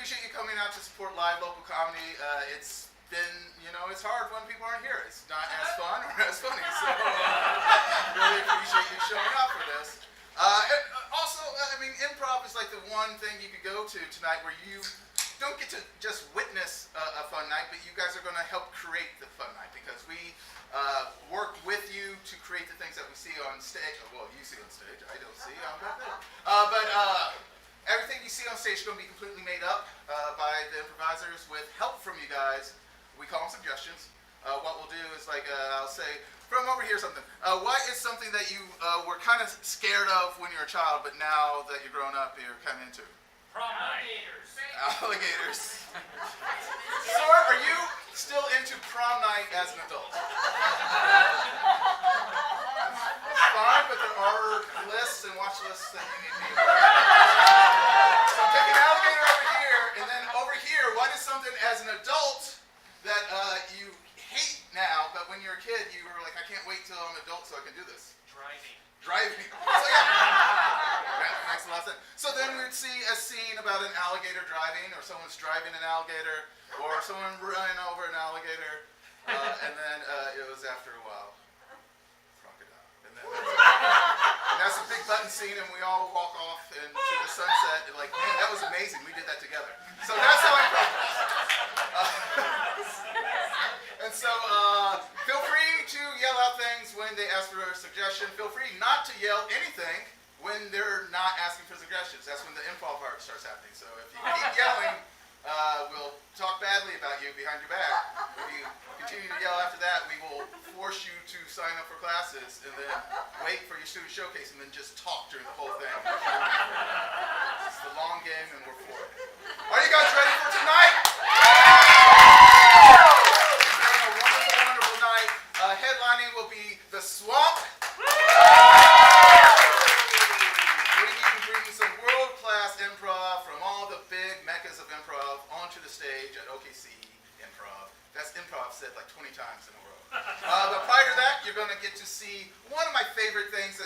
appreciate you coming out to support live local comedy. It's been, it's hard when people aren't here. It's not as fun or as funny, so really appreciate you showing up for this. Also, improv is like the one thing you could go to tonight where you don't get to just witness a fun night, but you guys are going to help create the fun night because we work with you to create the things that we see on stage. Well, you see on stage. I don't see. I'm not there. But everything you see on stage is going to be completely made up by the improvisers with help from you guys. We call them suggestions. What we'll do is I'll say, from over here something. What is something that you were kind of scared of when you were a child, but now that you're grown up, you're kind of into? Prom night. Alligators. Sir, are you still into prom night as an adult? It's fine, but there are lists and watch lists that you need to be aware of. So take an alligator over here, and then over here, what is something as an adult that you hate now, but when you were a kid, you were like, I can't wait till I'm an adult so I can do this? Driving. So yeah. Makes a lot of sense. So then we'd see a scene about an alligator driving, or someone's driving an alligator, or someone running over an alligator, and then it was after a while, crocodile. And that's a big button scene, and we all walk off into the sunset, and like, man, that was amazing. We did that together. So that's how I practice. And so feel free to yell out things when they ask for a suggestion. Feel free not to yell anything when they're not asking for suggestions. That's when the improv part starts happening. So if you keep yelling, we'll talk badly about you behind your back. If you continue to yell after that, we will force you to sign up for classes and then wait for your student showcase and then just talk during the whole thing. It's the long game and we're for it. Are you guys ready for tonight? Headlining will be The Swamp. Bringing some world-class improv from all the big meccas of improv onto the stage at OKC Improv. That's improv said like 20 times in a row. But prior to that, you're going to get to see one of my favorite things.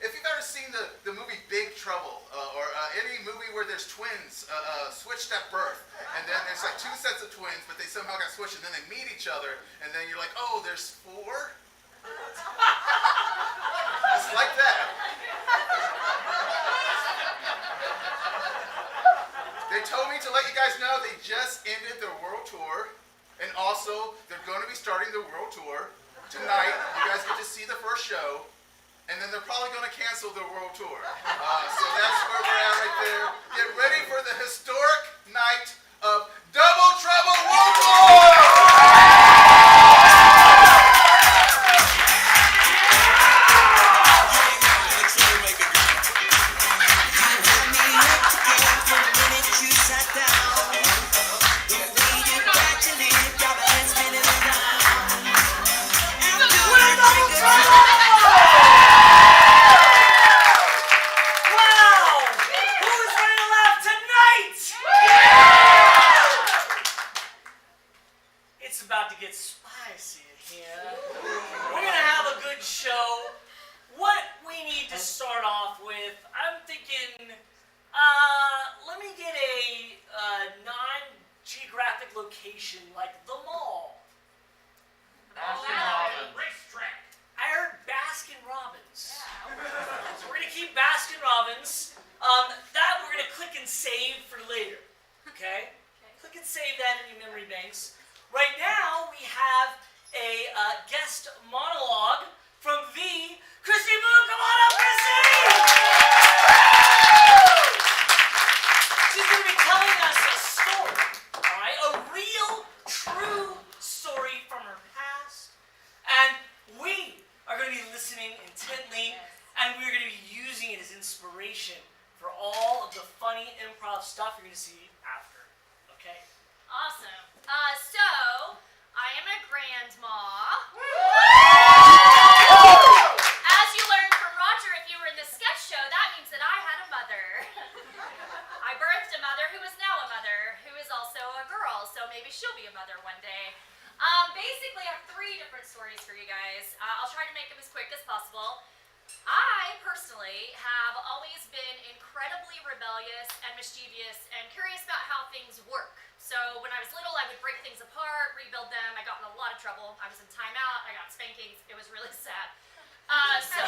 If you've ever seen the movie Big Trouble, or any movie where there's twins switched at birth, and then there's like two sets of twins, but they somehow got switched, and then they meet each other, and then you're like, oh, there's four? It's like that. They told me to let you guys know they just ended their world tour, and also they're going to be starting the world tour tonight. You guys get to see the first show, and then they're probably going to cancel their world tour. So that's where we're at right there. Get ready for the historic night of Double Trouble World Tour! personally have always been incredibly rebellious and mischievous and curious about how trouble. I was in timeout. I got spankings. It was really sad. So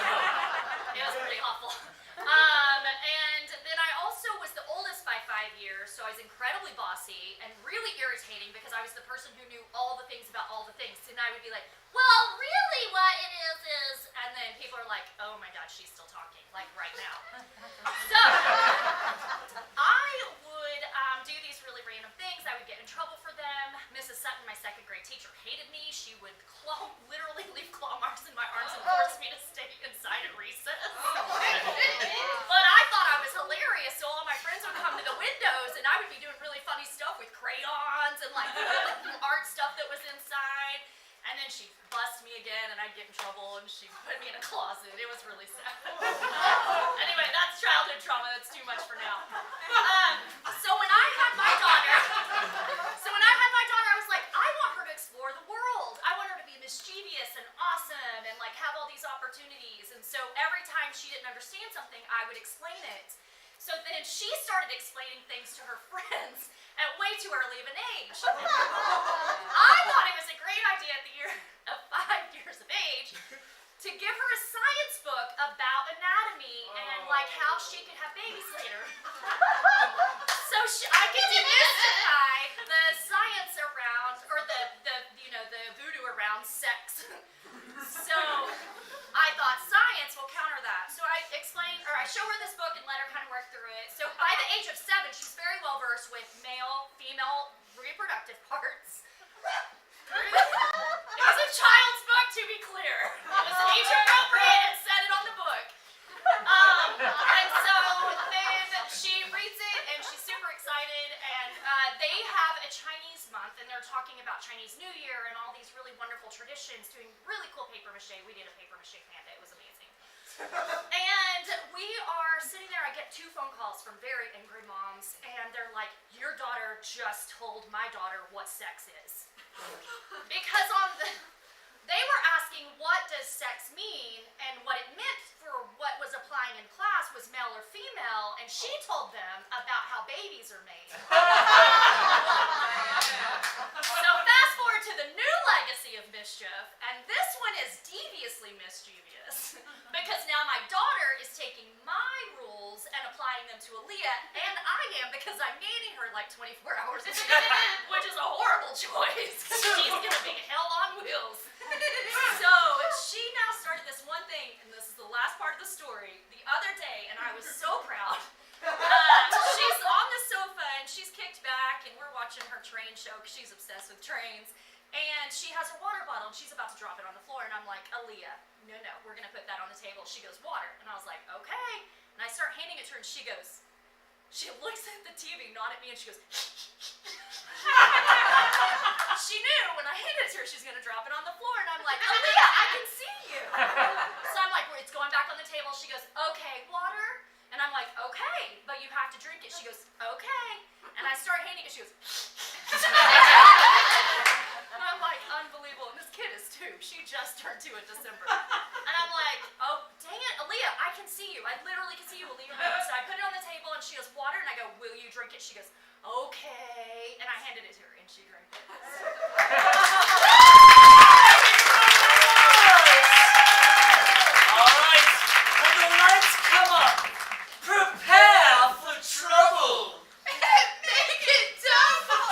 it was pretty awful. And then I also was the oldest by 5 years, so I was incredibly bossy and really irritating because I was the person who knew all the things about all the things. And I would be like, well, really what it is, and then people are like, oh my God, she's still talking, like right now. So I would do these really random things. I would get in trouble for them. Mrs. Sutton, my second grade teacher, hated me. She would literally leave claw marks in my arms and force me to stay inside at recess. But I thought I was hilarious, so all my friends would come to the windows and I would be doing really funny stuff with crayons and like art stuff that was inside. And then she'd bust me again and I'd get in trouble and she'd put me in a closet. It was really sad. Anyway, that's childhood trauma. That's too much for now. So when I had my daughter, I was like, I want her to explore the world. I want her to be mischievous and awesome and like have all these opportunities. And so every time she didn't understand something, I would explain it. So then she started explaining things to her friends at way too early of an age. I thought it was a great idea at the year of 5 years of age to give her a science book about anatomy and like how she could have babies later. So I could demystify the science around, or the voodoo around sex. So I thought science will counter that. So I show her this book and let her kind of work through it. So by the age of 7, she's very well versed with male, female reproductive parts. It was a child's book, to be clear. It was age appropriate and said it on the book. And so then she reads it and she's super excited, and they have a Chinese month and they're talking about Chinese New Year and all these really wonderful traditions, doing really cool paper mache. We did a paper mache panda. It was amazing. And we are sitting there. I get 2 phone calls from very angry moms, and they're like, your daughter just told my daughter what sex is. Because they were asking what does sex mean, and what it meant for what was applying in class was male or female, and she told them about how babies are made. So fast forward to the new legacy of mischief, and this one is deviously mischievous, because now my daughter is taking my rules and applying them to Aaliyah, and I am, because I'm nannying her like 24 hours a day, which is a horrible choice, because she's going to be hell on wheels. So she now started this one thing, and this is the last part of the story, the other day, and I was so proud. She's on the sofa, and she's kicked back, and we're watching her train show, because she's obsessed with trains. And she has her water bottle, and she's about to drop it on the floor, and I'm like, Aaliyah, no, we're going to put that on the table. She goes, water. And I was like, okay. And I start handing it to her, and she looks at the TV, not at me, and she goes, she knew when I handed it to her, she's going to drop it on the floor, and I'm like, Aaliyah, I can see you. So I'm like, it's going back on the table. She goes, okay, water. And I'm like, okay, but you have to drink it. She goes, okay. And I start handing it, she goes, and I'm like, unbelievable. And this kid is 2. She just turned 2 in December. And I'm like, oh, dang it, Aaliyah, I can see you. I literally can see you, Aaliyah. So I put it on the table, and she goes, water. And I go, will you drink it? She goes, okay. And I handed it to her, and she drank it. All right, when the lights come up, prepare for trouble. Make it double.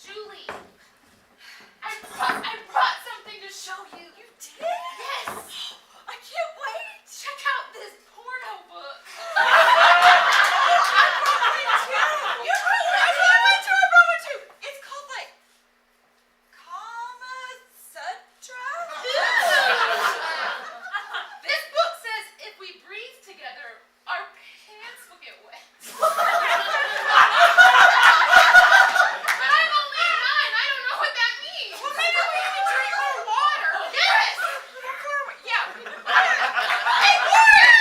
Julie, I brought something to show you. You did? Yes. I can't wait. Check out this porno book. I brought one too. You brought one? I brought one too. I brought one too. It's called like Kama Sutra. This book says if we breathe together, our pants will get wet. But I'm only 9. I don't know what that means. Well, maybe we can drink more water. Yes. Yeah. Hey, water!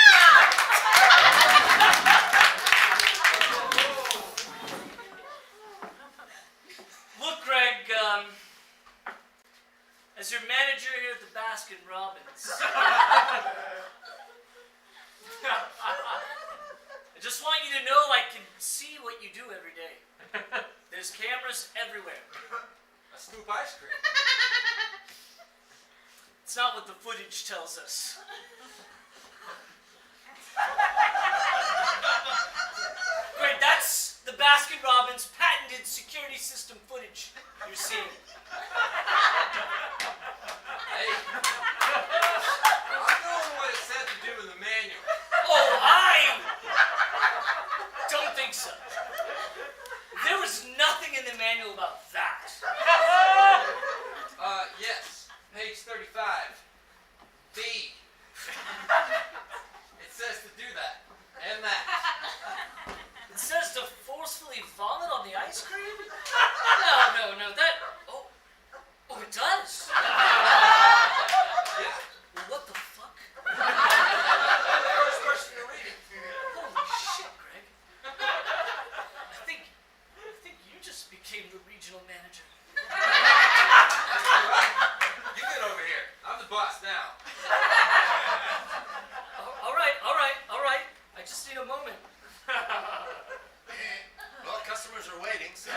Look, Greg, as your manager here at the Baskin Robbins, I just want you to know I can see what you do every day. There's cameras everywhere. I scoop ice cream. It's not what the footage tells us. Great, that's the Baskin-Robbins patented security system footage you're seeing. Hey, I'm doing what it said to do in the manual. Oh, I don't think so. There was nothing in the manual about that. Yes, page 35. D. It says to do that and that. It says to forcefully vomit on the ice cream? No, that... Oh, it does? Yeah. Well, what the fuck? First person to read it. Holy shit, Greg. I think you just became the regional manager. You get over here. I'm the boss now. All right. I just need a moment. Well, customers are waiting, so...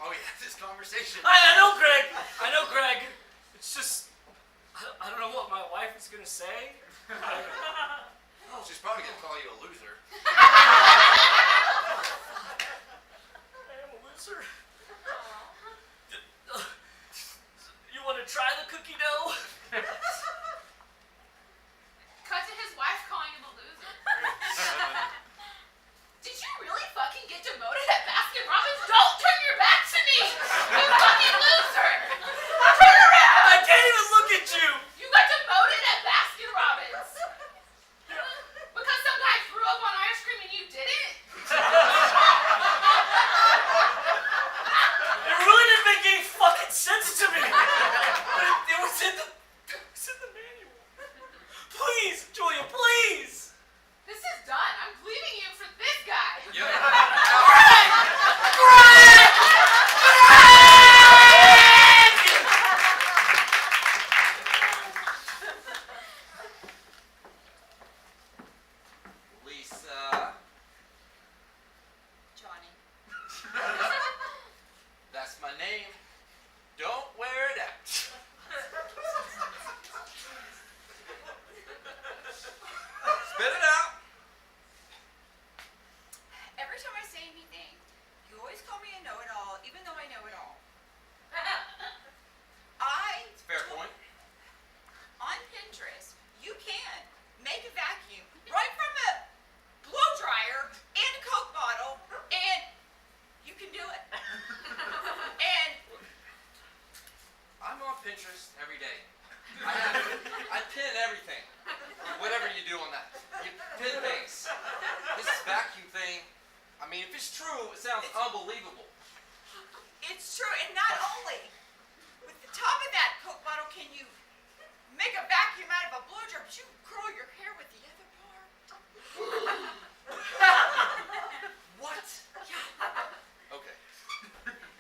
Oh, we had this conversation. I know, Greg. It's just... I don't know what my wife is going to say. Oh, she's probably going to call you a loser. I am a loser. You want to try the cookie dough? Cut to his wife calling him a loser. Did you really fucking get demoted at Baskin-Robbins? Don't turn your back to me! You fucking loser! Turn around! I can't even look at you! You got demoted at Baskin-Robbins! Because some guy threw up on ice cream and you didn't? It really didn't make any fucking sense to me. But it was in the manual. Please, Julia, please. This is done. I'm leaving you for this guy. Lisa. Johnny. That's my name. Don't wear it out. Spit it out. Every time I say anything, you always call me a know-it-all, even though I know it all. It's a fair point. On Pinterest, you can make a vacuum right from a blow dryer and a Coke bottle, and you can do it. And I'm on Pinterest every day. I pin everything. Whatever you do on that. You pin things. This vacuum thing, I mean, if it's true, it sounds unbelievable. it's true, and not only with the top of that Coke bottle can you make a vacuum out of a blow dryer, but you can curl your hair with the other part. What? Yeah. Okay.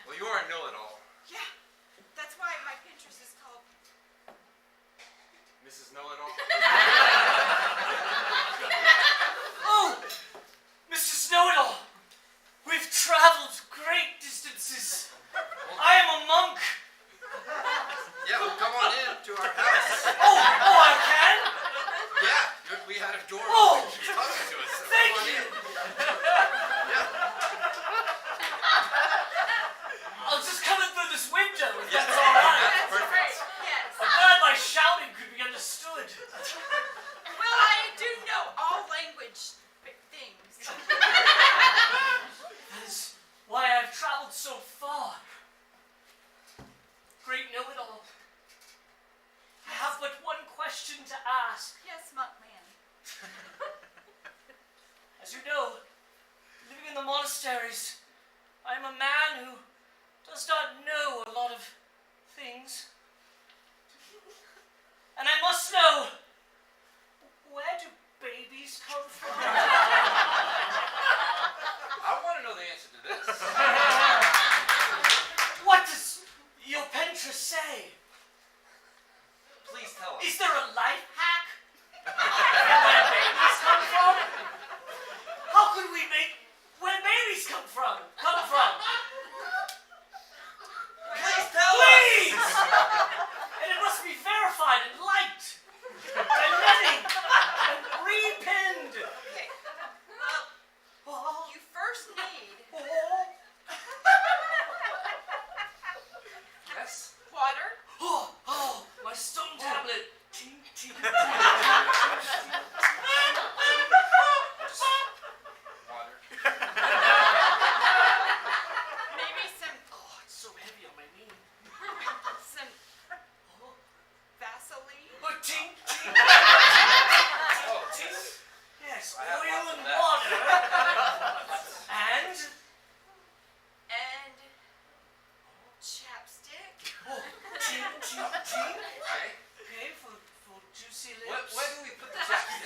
Well, you are a know-it-all, Yeah, that's why my Pinterest is called Mrs. Know-it-all. Oh, Mrs. Know-it-all. We've traveled great distances. I am a monk. Yeah, well, come on in to our house. Oh, I can? Yeah, we had a door Oh, open. She's talking to us. So thank come on you. in. Yeah. I'll just come in through this window if Yeah, that's all right. that's perfect. yes. I'm glad my shouting could be understood. Well, I do know all language things. That is why I've traveled so far. Great know-it-all. I have but one question to ask. Yes, Monk Man. As you know, living in the monasteries, I am a man who does not know a lot of things. And I must know, where do babies come from? I want to know the answer to this. What does your Pinterest say? Please tell us. Is there a life hack for where babies come from? purified and light, dilating and repinned. Okay. Well, Oh, you first need oh, Yes? water. oh, my stone tablet. Tink, tink, tink. Water. Maybe some Oh, it's so heavy on my knee. Oh, Vaseline. oh, tink, tink. Oh, Tink. Yes, I have oil lots of and that. water. And And chapstick. oh, tink, tink, tink. Okay. Okay, for juicy lips. Where do we put the chapstick?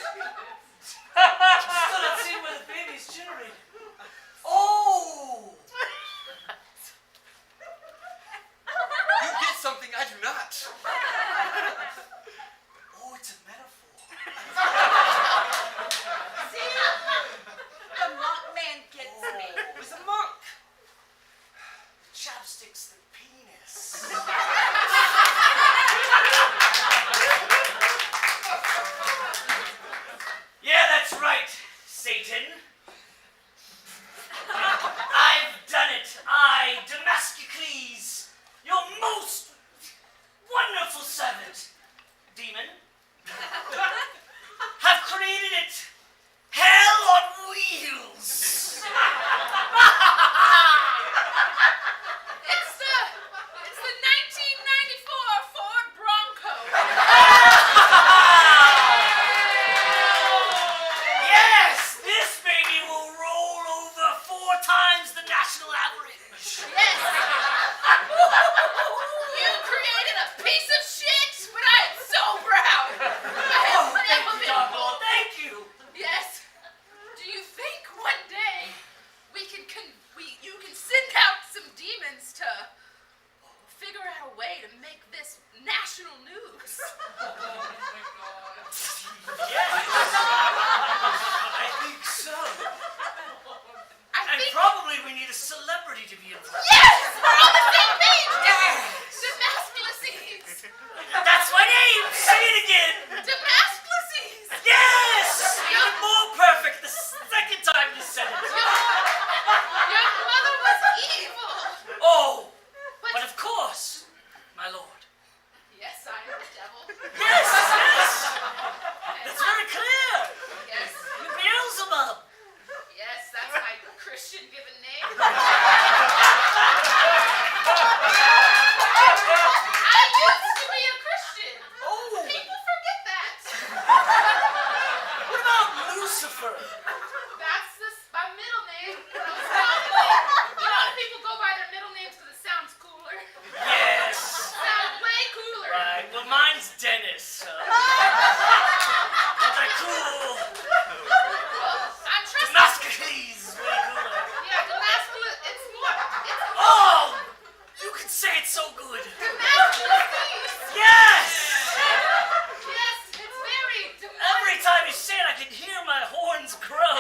Still not seeing where the baby's generated. Oh! You get something I do not. Oh, it's a metaphor. See? The monk man gets me. Who's a monk? Chapstick's the penis. Yeah, that's right, Satan. I've done it. I, Damascus, your most wonderful servant, demon, have created it. Hell on wheels. It's the 1994 Ford Bronco. Yes, this baby will roll over 4 times the national average. Yes. You created a piece of shit, but I am so proud. I Oh, am thank never you, been Dark more. Lord, thank you. Yes. Do you think one day you can send out some demons to figure out a way to make this national news? Yes. I think so. I And think probably we need a celebrity to be involved. yes, we're on the same page. Yes. Damascus. That's my name. Say it again. Damascus. Yes. Even more perfect the second time you said it. Your mother was evil. Oh, But but of course, my lord. yes, I am the devil. Yes, yes. That's very clear. Yes. Beelzebub. Yes, that's my Christian given name. I used to be a Christian. Oh, People forget that. what about Lucifer? That's my middle name. You know, people go by their middle names because it sounds cooler. Yes. Sounds way cooler. Right, well mine's Dennis. Not that cool. I'm trusting. Damascus is way cooler. Yeah, Damascus. It's more. It's Oh, you can say it so good. Damascus. Yes. Yes, it's very. Every time you say it, I can hear my horns grow.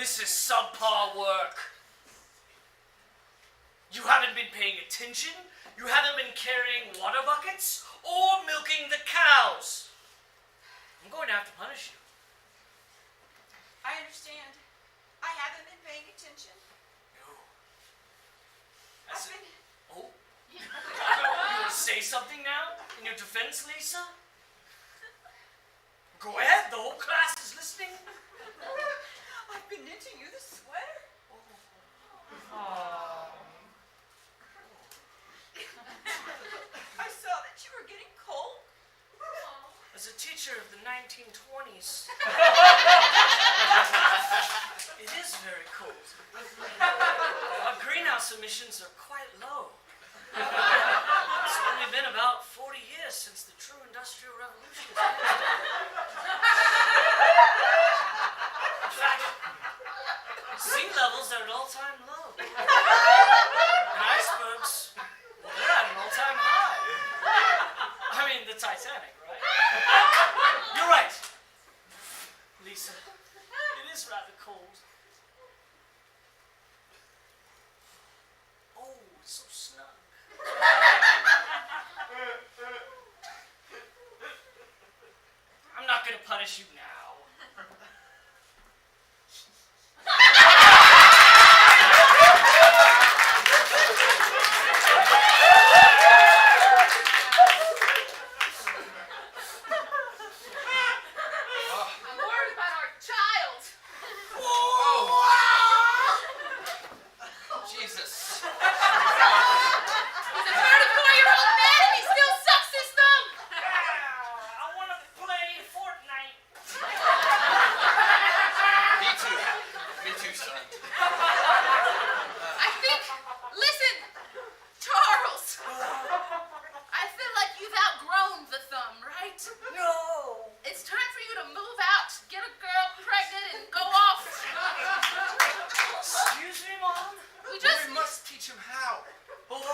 This is subpar work. You haven't been paying attention. You haven't been carrying water buckets or milking the cows. I'm going to have to punish you. I understand. I haven't been paying attention. No. I've been... Oh. You want to say something now in your defense, Lisa? Go ahead. The whole class is listening. I've been knitting you this sweater. I saw that you were getting cold. As a teacher of the 1920s, it is very cold. Our greenhouse emissions are quite low. It's only been about 40 years since the true industrial revolution has ended. In fact, sea levels are at an all-time low. And icebergs, well, they're at an all-time high. I mean, the Titanic, right? You're right. Lisa, it is rather cold. Oh, it's so snug. I'm not gonna punish you now. I'm worried about our child. Jesus. He's a 34-year-old man and he still sucks his thumb. I wanna play Fortnite. Me too, son. I think, listen, Charles. I feel like you've outgrown the thumb, right? No. It's time for you to move out, get a girl pregnant, and go off. Excuse me, Mom? We just... We must teach him how. What? He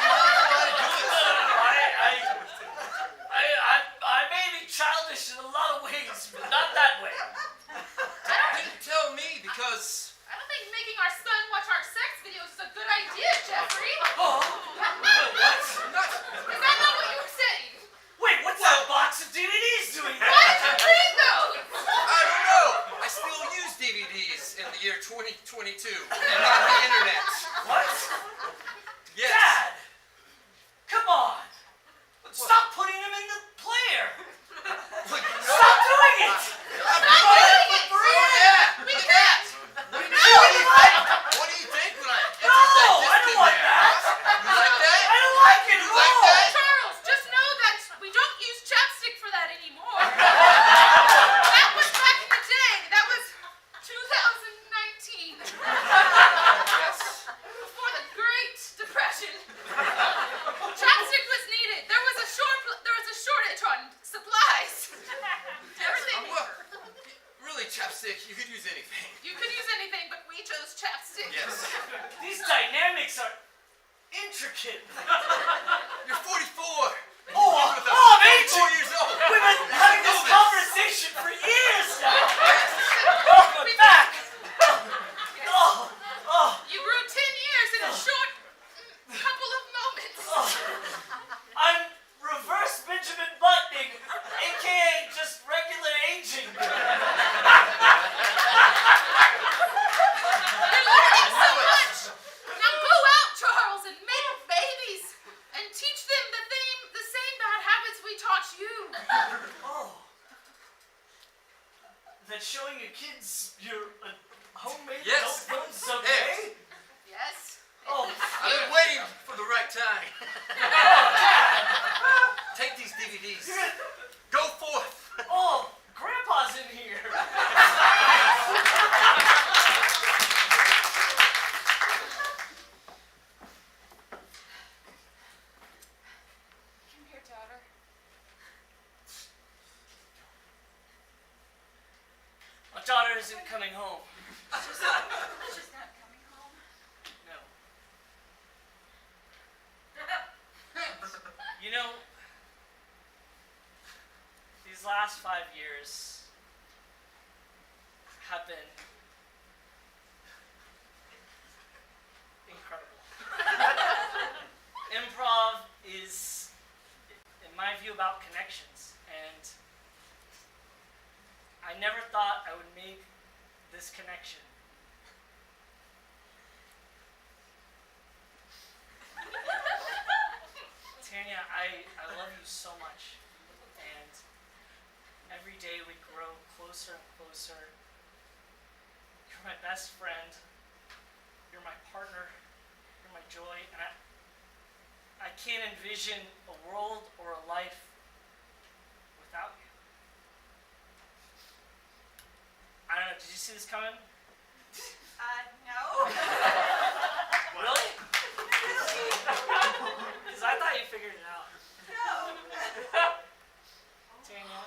knows how to do it. I may be childish in a lot of ways, but not that way. Didn't tell me because I don't think making our son watch our sex videos is a good idea, Jeffrey. Oh, what? Is that not what you were saying? Wait, what's that box of DVDs doing there? Why did you bring those? I don't know. I still use DVDs in the year 2022 and on the internet. What? Yes. Dad! Come on! Stop putting them in the player! Stop doing it! We can't. What do you think when I No, I don't want that! You like that? I don't like it at You like all! that? Charles, just know that we don't use chapstick for that anymore. That was back in the day. That was 2019. Yes. Before the Great Depression. Chapstick was needed. There was a shortage on supplies. Everything. Well, really, chapstick, you could use anything. You could use anything, but we chose chapstick. Yes. These dynamics are intricate. You're 44. And Oh, you've been with us I'm 44 ancient. years old. We've been having this Move it. conversation for years now. Oh, my back. Oh. You grew 10 years in a short couple of moments. I'm reverse Benjamin Buttoning, aka just regular aging. You're learning so much. Now go out, Charles, and make babies and teach them the same bad habits we taught you. Oh. That showing your kids your homemade Yes. adult films is okay? Yes. Oh. I've been waiting for the right time. Take these DVDs. Go forth. Oh, Grandpa's in here. Come here, daughter. My daughter isn't coming home. She's not coming home. No. You know, these last 5 years, have been incredible. Improv is, in my view, about connections, and I never thought I would make this connection. Tanya, I love you so much, and every day we grow closer and closer. You're my best friend, you're my partner, you're my joy, and I can't envision a world or a life without you. I don't know, did you see this coming? No. Really? Because I thought you figured it out. No. Tanya,